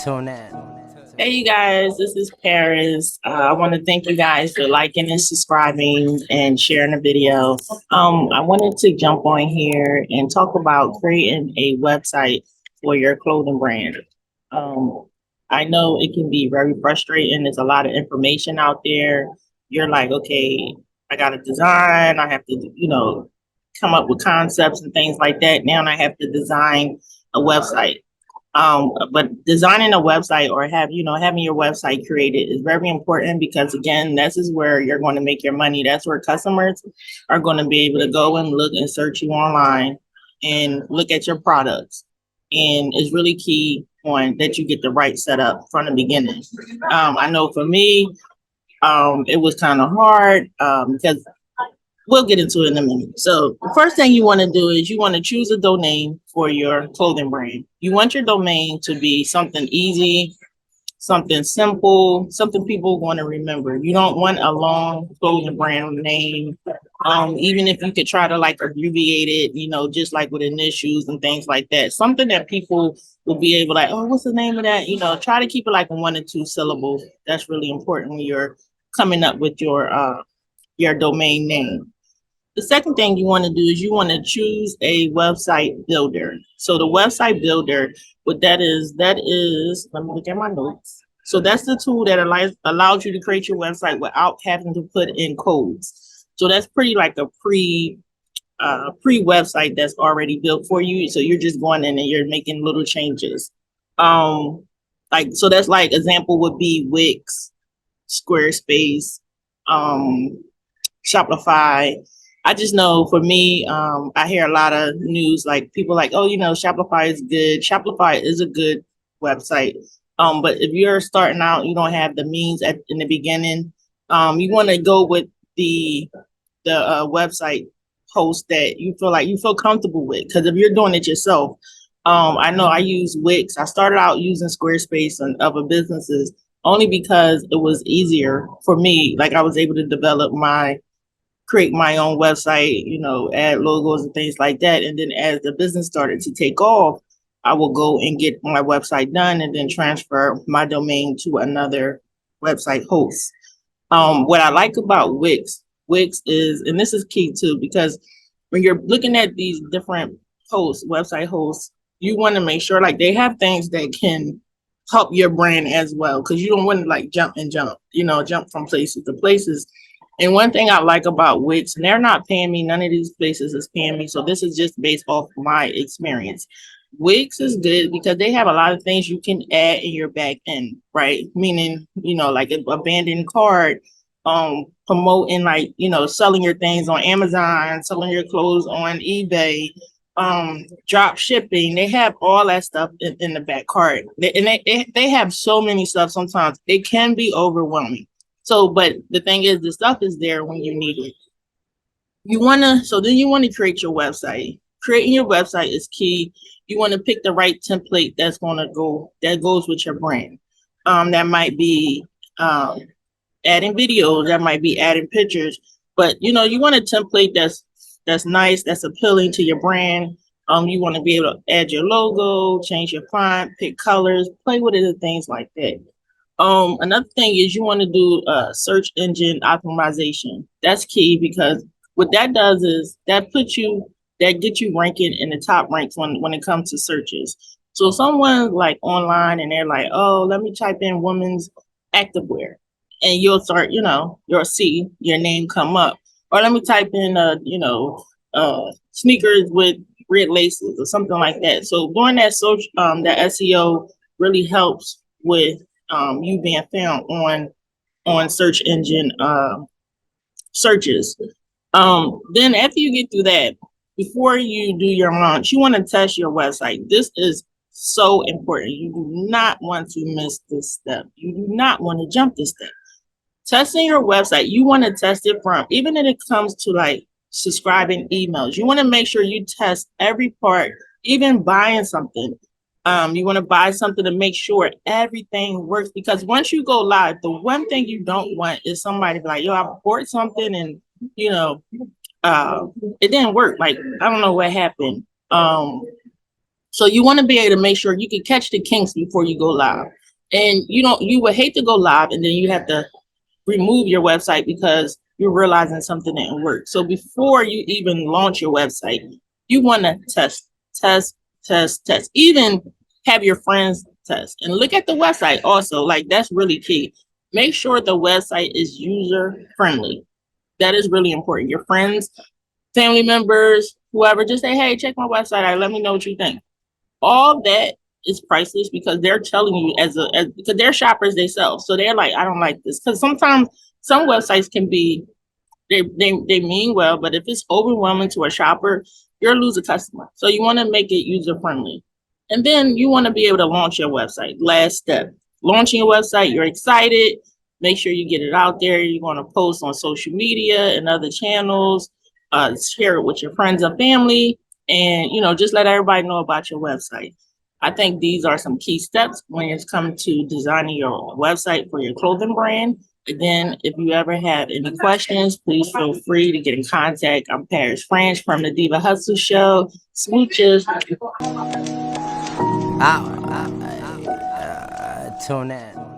Tune in. Hey, you guys, this is Paris. I want to thank you guys for liking and subscribing and sharing the video. I wanted to jump on here and talk about creating a website for your clothing brand. Um, I know it can be very frustrating. There's a lot of information out there. You're like, okay, I got a design. I have to, come up with concepts and things like that. Now I have to design a website. But designing a website or having your website created is very important because again, this is where you're going to make your money. That's where customers are going to be able to go and look and search you online and look at your products. And it's really key on that you get the right setup from the beginning. I know for me, it was kind of hard because we'll get into it in a minute. So the first thing you want to do is you want to choose a domain for your clothing brand. You want your domain to be something easy, something simple, something people want to remember. You don't want a long clothing brand name. Even if you could try to like abbreviate it, just like with initials and things like that. Something that people will be able to like, oh, what's the name of that? Try to keep it like a 1 or 2 syllables. That's really important when you're coming up with your domain name. The second thing you want to do is you want to choose a website builder. So the website builder, what that is, let me look at my notes. So that's the tool that allows you to create your website without having to put in codes. So that's pretty like a pre website that's already built for you. So you're just going in and you're making little changes. Um, so that's like example would be Wix, Squarespace, um, Shopify. I just know for me, I hear a lot of news like people like, oh, Shopify is good. Shopify is a good website. But if you're starting out, you don't have the means in the beginning. You want to go with the website host that you feel comfortable with. Because if you're doing it yourself, I know I use Wix. I started out using Squarespace and other businesses only because it was easier for me. Like I was able to create my own website, add logos and things like that. And then as the business started to take off, I will go and get my website done and then transfer my domain to another website host. What I like about Wix is, and this is key too, because when you're looking at these different website hosts, you want to make sure like they have things that can help your brand as well. Cause you don't want to like jump from places to places. And one thing I like about Wix, and they're not paying me, none of these places is paying me. So this is just based off my experience. Wix is good because they have a lot of things you can add in your back end, right? Meaning, like an abandoned cart, promoting like, selling your things on Amazon, selling your clothes on eBay, drop shipping. They have all that stuff in the back cart. They have so many stuff sometimes. It can be overwhelming. So, but the thing is, the stuff is there when you need it. Then you want to create your website. Creating your website is key. You want to pick the right template that goes with your brand. That might be adding videos, that might be adding pictures, but you want a template that's nice, that's appealing to your brand. You want to be able to add your logo, change your font, pick colors, play with it, and things like that. Another thing is you want to do search engine optimization. That's key because what that does is that gets you ranking in the top ranks when it comes to searches. So someone like online and they're like, oh, let me type in women's activewear, and you'll see your name come up. Or let me type in sneakers with red laces or something like that. So doing that search, that SEO really helps with you being found on search engine searches. Then after you get through that, before you do your launch, you want to test your website. This is so important. You do not want to miss this step. You do not want to jump this step. Testing your website, you want to test it from, even when it comes to like subscribing emails, you want to make sure you test every part, even buying something. You want to buy something to make sure everything works because once you go live, the one thing you don't want is somebody be like, yo, I bought something and you know, uh, it didn't work. Like, I don't know what happened. So you want to be able to make sure you can catch the kinks before you go live. And you would hate to go live and then you have to remove your website because you're realizing something didn't work. So before you even launch your website, you want to test, even have your friends test and look at the website also. Like, that's really key. Make sure the website is user friendly. That is really important. Your friends, family members, whoever, just say, hey, check my website out. Let me know what you think. All that is priceless because they're telling you because they're shoppers themselves. So they're like, I don't like this. Because sometimes some websites can be, they mean well, but if it's overwhelming to a shopper, you'll lose a customer. So you want to make it user friendly. And then you want to be able to launch your website. Last step, launching your website, you're excited. Make sure you get it out there. You're going to post on social media and other channels, share it with your friends and family, and just let everybody know about your website. I think these are some key steps when it's come to designing your website for your clothing brand. Again, if you ever have any questions, please feel free to get in contact. I'm Paris French from the Diva Hustle Show. Smooches. Tune in.